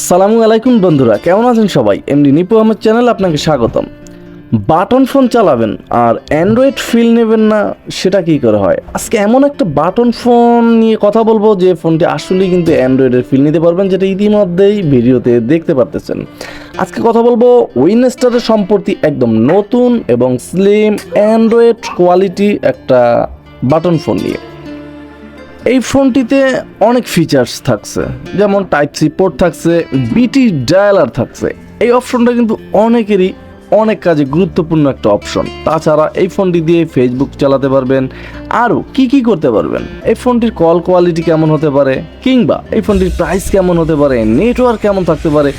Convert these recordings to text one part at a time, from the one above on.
আসসালামু আলাইকুম বন্ধুরা, কেমন আছেন সবাই? এমডি নিপু আমার চ্যানেল আপনাকে স্বাগতম। বাটন ফোন চালাবেন আর অ্যান্ড্রয়েড ফিল নেবেন না, সেটা কী করে হয়? আজকে এমন একটা বাটন ফোন নিয়ে কথা বলবো যে ফোনটি আসলেই কিন্তু অ্যান্ড্রয়েডের ফিল নিতে পারবেন, যেটা ইতিমধ্যেই ভিডিওতে দেখতে পারতেছেন। আজকে কথা বলবো উইনস্টারের সম্প্রতি একদম নতুন এবং স্লিম অ্যান্ড্রয়েড কোয়ালিটি একটা বাটন ফোন নিয়ে। এই ফোনটিতে অনেক ফিচার্স থাকছে, যেমন টাইপ সি পোর্ট থাকছে, বিটি ডায়ালার থাকছে। এই অপশনটা কিন্তু অনেকেরই অনেক কাজে গুরুত্বপূর্ণ একটা অপশন। তাছাড়া এই ফোনটি দিয়ে ফেসবুক চালাতে পারবেন, আরও কি করতে পারবেন। এই ফোনটির কল কোয়ালিটি কেমন হতে পারে, কিংবা এই ফোনটির প্রাইস কেমন হতে পারে, নেটওয়ার্ক কেমন থাকতে পারে,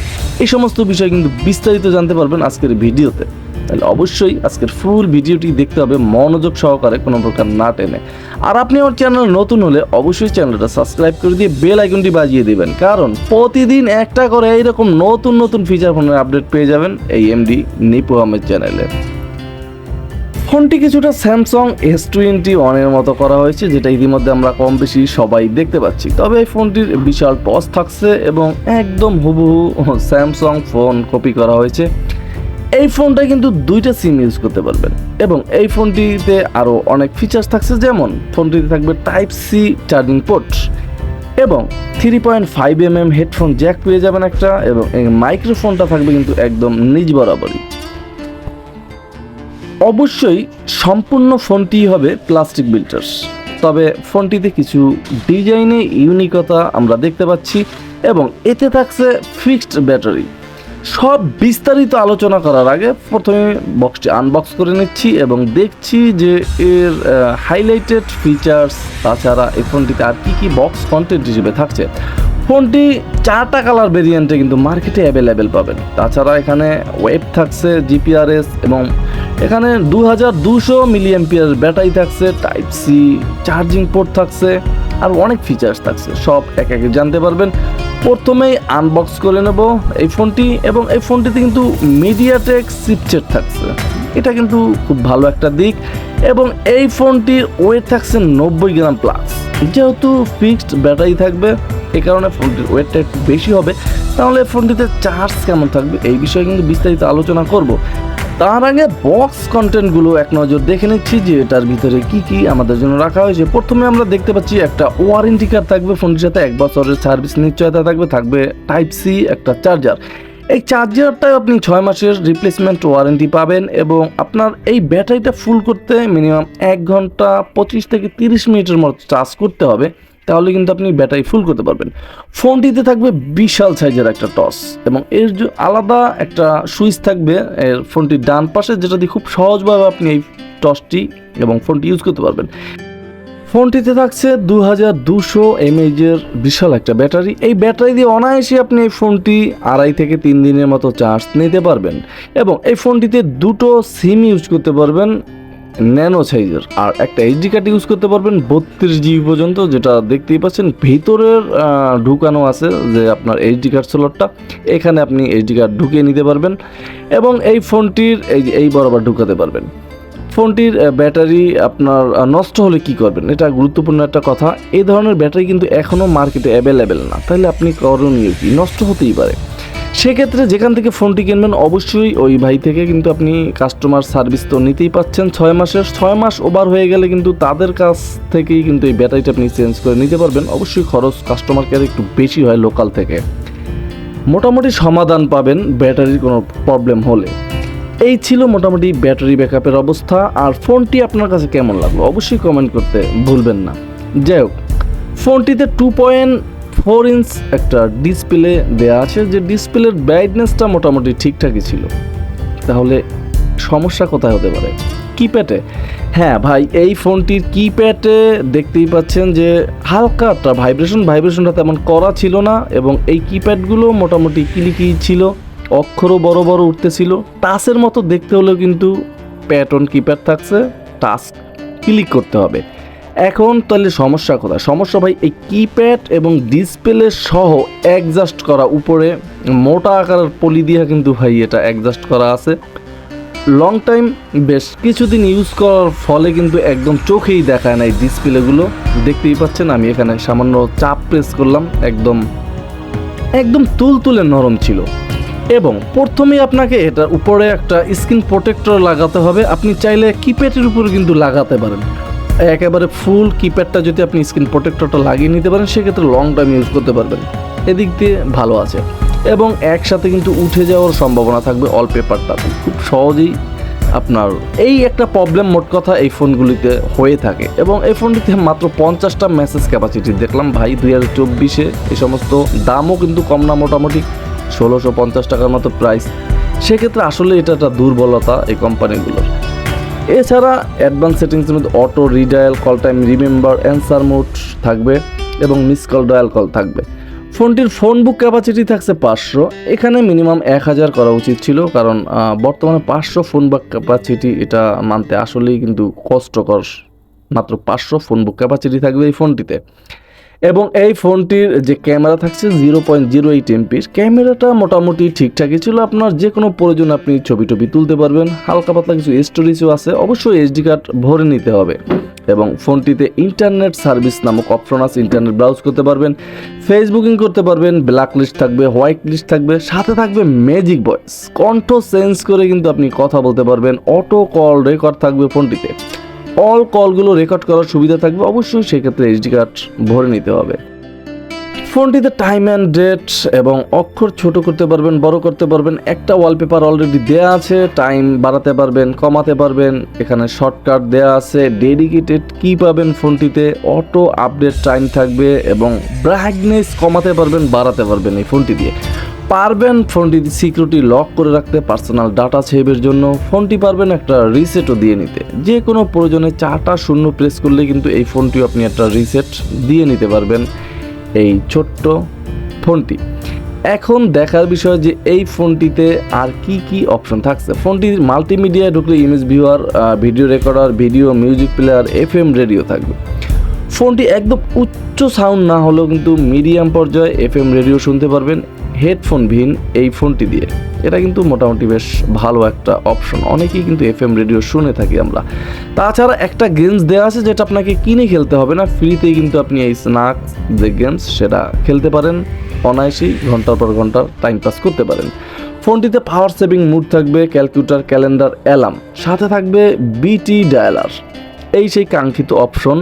এই সমস্ত বিষয় কিন্তু বিস্তারিত জানতে পারবেন আজকের ভিডিওতে। তাহলে অবশ্যই আজকের ফুল ভিডিওটি দেখতে হবে মনোযোগ সহকারে, কোনো প্রকার না টেনে। আর আপনি আমার চ্যানেল নতুন হলে অবশ্যই চ্যানেলটা সাবস্ক্রাইব করে দিয়ে বেল আইকনটি বাজিয়ে দিবেন, কারণ প্রতিদিন একটা করে এইরকম নতুন নতুন ফিচার ফোনের আপডেট পেয়ে যাবেন এই এমডি নিপু আহমেদ চ্যানেলে। ফোনটি কিছুটা স্যামসাং S21 মতো করা হয়েছে, যেটা ইতিমধ্যে আমরা কম বেশি সবাই দেখতে পাচ্ছি। তবে এই ফোনটির বিশাল টস থাকছে এবং একদম হুবহু স্যামসাং ফোন কপি করা হয়েছে। এই ফোনটা কিন্তু দুইটা সিম ইউজ করতে পারবেন এবং এই ফোনটিতে আরও অনেক ফিচার্স থাকছে, যেমন ফোনটিতে থাকবে টাইপ সি চার্জিং পোর্ট এবং 3.5mm হেডফোন জ্যাক পেয়ে যাবেন একটা, এবং এই মাইক্রোফোনটা থাকবে কিন্তু একদম নিজ বরাবরই। অবশ্যই সম্পূর্ণ ফোনটি হবে প্লাস্টিক বিল্টার্স, তবে ফোনটিতে কিছু ডিজাইনে ইউনিকতা আমরা দেখতে পাচ্ছি এবং এতে থাকছে ফিক্সড ব্যাটারি। সব বিস্তারিত আলোচনা করার আগে প্রথমে বক্সটি আনবক্স করে নিচ্ছি এবং দেখছি যে এর হাইলাইটেড ফিচার্স, তাছাড়া এই ফোনটিতে আর কি বক্স কন্টেন্ট হিসেবে থাকছে। ফোনটি 4টা কালার ভেরিয়েন্টে কিন্তু মার্কেটে অ্যাভেলেবেল পাবেন। তাছাড়া এখানে ওয়েব থাকছে, জিপিআরএস, এবং এখানে 2200 মিলিঅ্যাম্পিয়ার ব্যাটারি থাকছে, টাইপ সি চার্জিং পোর্ট থাকছে, আর অনেক ফিচার্স থাকছে। সব এক একে জানতে পারবেন। প্রথমেই আনবক্স করে নেব এই ফোনটি, এবং এই ফোনটিতে কিন্তু মিডিয়াটেক চিপসেট থাকছে, এটা কিন্তু খুব ভালো একটা দিক। এবং এই ফোনটির ওয়েট থাকছে 90 গ্রাম প্লাস। যেহেতু ফিক্সড ব্যাটারি থাকবে, এই কারণে ফোনটির ওয়েটটা একটু বেশি হবে। তাহলে ফোনটিতে চার্জ কেমন থাকবে এই বিষয়ে কিন্তু বিস্তারিত আলোচনা করব। তার আগে বক্স কন্টেন্টগুলো এক নজর দেখে নিচ্ছি যে এটার ভিতরে কি আমাদের জন্য রাখা হয়েছে। প্রথমে আমরা দেখতে পাচ্ছি একটা ওয়ারেন্টি কার্ড থাকবে ফোনটির সাথে, 1 বছরের সার্ভিস নিশ্চয়তা থাকবে টাইপ সি একটা চার্জার। এই চার্জারটায় আপনি 6 মাসের রিপ্লেসমেন্ট ওয়ারেন্টি পাবেন, এবং আপনার এই ব্যাটারিটা ফুল করতে মিনিমাম 1 ঘন্টা 25 থেকে 30 মিনিটের মতো চার্জ করতে হবে, তাহলে কিন্তু আপনি ব্যাটারি ফুল করতে পারবেন। ফোনটিতে থাকবে বিশাল সাইজের একটা টস, এবং এর যে আলাদা একটা সুইচ থাকবে এর ফোনটির ডান পাশে, যেটা দিয়ে খুব সহজভাবে আপনি এই টসটি এবং ফোনটি ইউজ করতে পারবেন। ফোনটিতে থাকছে 2200 mAh বিশাল একটা ব্যাটারি। এই ব্যাটারি দিয়ে অনায়াসে আপনি এই ফোনটি 2.5 থেকে 3 দিনের মতো চার্জ নিতে পারবেন, এবং এই ফোনটিতে দুটো সিম ইউজ করতে পারবেন ন্যানো সাইজের, আর একটা এইচডি কার্ড ইউজ করতে পারবেন 32 জিবি পর্যন্ত, যেটা দেখতেই পাচ্ছেন ভিতরের ঢুকানো আছে যে আপনার এইচডি কার্ড স্লটটা, এখানে আপনি এইচডি কার্ড ঢুকিয়ে নিতে পারবেন এবং এই ফোনটির এই বরাবর ঢুকাতে পারবেন। ফোনটির ব্যাটারি আপনার নষ্ট হলে কি করবেন, এটা গুরুত্বপূর্ণ একটা কথা। এই ধরনের ব্যাটারি কিন্তু এখনও মার্কেটে অ্যাভেলেবেল না, তাহলে আপনি করণীয় কি, নষ্ট হতেই পারে। সেক্ষেত্রে যেখান থেকে ফোনটি কিনবেন অবশ্যই ওই ভাই থেকে কিন্তু আপনি কাস্টমার সার্ভিস তো নিতেই পাচ্ছেন 6 মাসের। 6 মাস ওভার হয়ে গেলে কিন্তু তাদের কাছ থেকেই কিন্তু এই ব্যাটারিটা আপনি চেঞ্জ করে নিতে পারবেন। অবশ্যই খরচ কাস্টমার কেয়ার একটু বেশি হয় লোকাল থেকে। মোটামুটি সমাধান পাবেন ব্যাটারির কোনো প্রবলেম হলে। এই ছিল মোটামুটি ব্যাটারি ব্যাকআপের অবস্থা। আর ফোনটি আপনার কাছে কেমন লাগলো অবশ্যই কমেন্ট করতে ভুলবেন না। যাই হোক, ফোনটিতে 2.4 ইঞ্চ একটা ডিসপ্লে দেওয়া আছে, যে ডিসপ্লের ব্রাইটনেসটা মোটামুটি ঠিকঠাকই ছিল। তাহলে সমস্যা কোথায় হতে পারে? কিপ্যাডে। হ্যাঁ ভাই, এই ফোনটির কিপ্যাডে দেখতেই পাচ্ছেন যে হালকা একটা ভাইব্রেশনটা তেমন করা ছিল না, এবং এই কিপ্যাডগুলো মোটামুটি ক্লিকি ছিল, অক্ষরও বড় বড় উঠতেছিল। টাচের মতো দেখতে হলেও কিন্তু প্যাটার্ন কিপ্যাড থাকছে, টাচ ক্লিক করতে হবে। এখন তাহলে সমস্যা কোথায়? সমস্যা ভাই এই কিপ্যাড এবং ডিসপ্লে সহ অ্যাডজাস্ট করা, উপরে মোটা আকারের পলি দিয়ে কিন্তু ভাই এটা অ্যাডজাস্ট করা আছে। লং টাইম বেশ কিছুদিন ইউজ করার ফলে কিন্তু একদম চোখেই দেখায় না এই ডিসপ্লেগুলো। দেখতেই পাচ্ছেন আমি এখানে সামান্য চাপ প্রেস করলাম, একদম একদম তুলতুলে নরম ছিল। এবং প্রথমেই আপনাকে এটার উপরে একটা স্ক্রিন প্রোটেক্টর লাগাতে হবে। আপনি চাইলে কিপ্যাডের উপরে কিন্তু লাগাতে পারেন, একেবারে ফুল কিপ্যাডটা যদি আপনি স্ক্রিন প্রোটেক্টরটা লাগিয়ে নিতে পারেন সেক্ষেত্রে লং টাইম ইউজ করতে পারবেন, এদিক দিয়ে ভালো আছে। এবং একসাথে কিন্তু উঠে যাওয়ার সম্ভাবনা থাকবে ওয়ালপেপারটা, খুব সহজেই আপনার এই একটা প্রবলেম মোট কথা এই ফোনগুলিতে হয়ে থাকে। এবং এই ফোনটিতে মাত্র 50টা মেসেজ ক্যাপাসিটি দেখলাম ভাই 2024-এ। এই সমস্ত দামও কিন্তু কম না, মোটামুটি 1650 টাকার মতো প্রাইস। সেক্ষেত্রে আসলে এটা একটা দুর্বলতা এই কোম্পানিগুলোর। এছাড়া অ্যাডভান্স সেটিংসের মধ্যে auto redial, call time remember, answer mode থাকবে এবং মিস কল ডায়াল কল থাকবে। ফোনটির ফোন বুক ক্যাপাসিটি থাকছে 500, এখানে মিনিমাম 1000 করা উচিত ছিল, কারণ বর্তমানে 500 ফোন বুক ক্যাপাসিটি এটা মানতে আসলেই কিন্তু কষ্টকর। মাত্র 500 ফোন বুক ক্যাপাসিটি থাকবে এই ফোনটিতে। এবং এই ফোনটির যে ক্যামেরা থাকছে 0.08 এমপির, ক্যামেরাটা মোটামুটি ঠিকঠাকই ছিল। আপনার যে কোনো প্রয়োজন আপনি ছবি টবি তুলতে পারবেন, হালকা পাতলা কিছু স্টোরেজও আছে, অবশ্যই এসডি কার্ড ভরে নিতে হবে। এবং ফোনটিতে ইন্টারনেট সার্ভিস নামক অপশন আছে, ইন্টারনেট ব্রাউজ করতে পারবেন, ফেসবুকিং করতে পারবেন, ব্ল্যাক লিস্ট থাকবে, হোয়াইট লিস্ট থাকবে, সাথে থাকবে ম্যাজিক ভয়েস, কণ্ঠ চেঞ্জ করে কিন্তু আপনি কথা বলতে পারবেন, অটো কল রেকর্ড থাকবে ফোনটিতে, অল কলগুলো রেকর্ড করার সুবিধা থাকবে। অবশ্যই সেক্ষেত্রে এইচডি কার্ড ভরে নিতে হবে। ফোনটিতে টাইম অ্যান্ড ডেট এবং অক্ষর ছোট করতে পারবেন, বড় করতে পারবেন। একটা ওয়ালপেপার অলরেডি দেয়া আছে, টাইম বাড়াতে পারবেন, কমাতে পারবেন। এখানে শর্টকাট দেয়া আছে, ডেডিকেটেড কি পাবেন ফোনটিতে, অটো আপডেট টাইম থাকবে এবং ব্রাইটনেস কমাতে পারবেন, বাড়াতে পারবেন এই ফোনটি দিয়ে। পারবেন ফোনটি সিকিউরিটি লক করে রাখতে, পার্সোনাল ডাটা সেভের জন্য। ফোনটি পারবেন একটা রিসেটও দিয়ে নিতে, যে কোনো প্রয়োজনে 4টা শূন্য প্রেস করলে কিন্তু এই ফোনটিও আপনি একটা রিসেট দিয়ে নিতে পারবেন এই ছোট্ট ফোনটি। এখন দেখার বিষয় যে এই ফোনটিতে আর কি কি অপশন থাকছে। ফোনটির মাল্টিমিডিয়ায় ঢুকলে image viewer, video recorder, video music player, FM radio থাকবে। ফোনটি একদম উচ্চ সাউন্ড না হলেও কিন্তু মিডিয়াম পর্যায়ে এফএম রেডিও শুনতে পারবেন হেডফোন ভিন এই ফোনটি দিয়ে। এটা কিন্তু মোটামুটি বেশ ভালো একটা অপশন, অনেকেই কিন্তু এফএম রেডিও শুনে থাকি আমরা। তাছাড়া একটা গেমস দেওয়া আছে যেটা আপনাকে কিনে খেলতে হবে না, ফ্রিতেই কিন্তু আপনি এই স্ন্যাক যে গেমস সেটা খেলতে পারেন, অনায়াসেই ঘন্টার পর ঘন্টা টাইম পাস করতে পারেন। ফোনটিতে পাওয়ার সেভিং মুড থাকবে, ক্যালকুলেটর, ক্যালেন্ডার, অ্যালার্ম, সাথে থাকবে বিটি ডায়ালার, এই সেই কাঙ্ক্ষিত অপশন।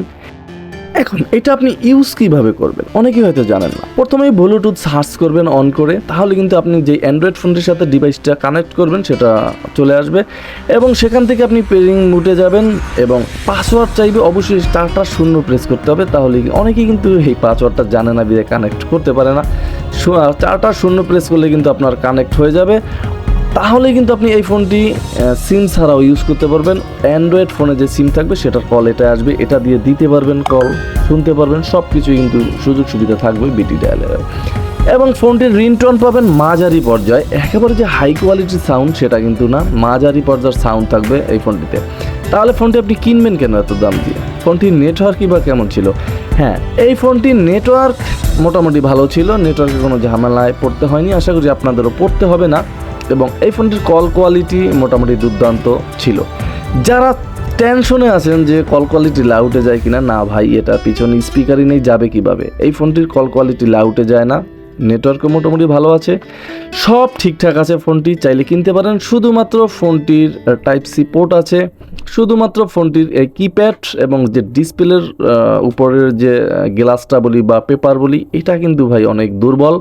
এখন এটা আপনি ইউজ কিভাবে করবেন অনেকেই হয়তো জানেন না। প্রথমেই ব্লুটুথ সার্চ করবেন অন করে, তাহলে কিন্তু আপনি যে অ্যান্ড্রয়েড ফোনটির সাথে ডিভাইসটা কানেক্ট করবেন সেটা চলে আসবে এবং সেখান থেকে আপনি পেরিং মুটে যাবেন এবং পাসওয়ার্ড চাইবে, অবশ্যই 4টা শূন্য প্রেস করতে হবে। তাহলে অনেকেই কিন্তু এই পাসওয়ার্ডটা জানে না, বিয়ে কানেক্ট করতে পারে না। 4টা শূন্য প্রেস করলে কিন্তু আপনার কানেক্ট হয়ে যাবে। তাহলে কিন্তু আপনি এই ফোনটি সিম ছাড়াও ইউজ করতে পারবেন। অ্যান্ড্রয়েড ফোনে যে সিম থাকবে সেটার কল এটা আসবে, এটা দিয়ে দিতে পারবেন, কল শুনতে পারবেন, সব কিছুই কিন্তু সুযোগ সুবিধা থাকবে বিটি ডায়ালের। এবং ফোনটির রিংটোন পাবেন মাঝারি পর্যায়ে, একেবারে যে হাই কোয়ালিটির সাউন্ড সেটা কিন্তু না, মাঝারি পর্যায়ের সাউন্ড থাকবে এই ফোনটিতে। তাহলে ফোনটি আপনি কিনবেন কেন এত দাম দিয়ে? ফোনটির নেটওয়ার্কই বা কেমন ছিল? হ্যাঁ, এই ফোনটির নেটওয়ার্ক মোটামুটি ভালো ছিল, নেটওয়ার্কে কোনো ঝামেলায় পড়তে হয়নি, আশা করি আপনাদেরও পড়তে হবে না। এবং এই ফোনটির কল কোয়ালিটি মোটামুটি দুর্দান্ত ছিল। যারা টেনশনে আছেন যে কল কোয়ালিটি লাউটে যায় কিনা, না ভাই, এটা পিছনে স্পিকারই নেই, যাবে কিভাবে? এই ফোনটির কল কোয়ালিটি লাউটে যায় না, নেটওয়ার্কও মোটামুটি ভালো আছে, সব ঠিকঠাক আছে। ফোনটি চাইলে কিনতে পারেন। শুধুমাত্র ফোনটির টাইপ সি পোর্ট আছে, শুধুমাত্র ফোনটির কিপ্যাড এবং যে ডিসপ্লের উপরের যে গ্লাসটা বলি বা পেপার বলি, এটা কিন্তু ভাই অনেক দুর্বল।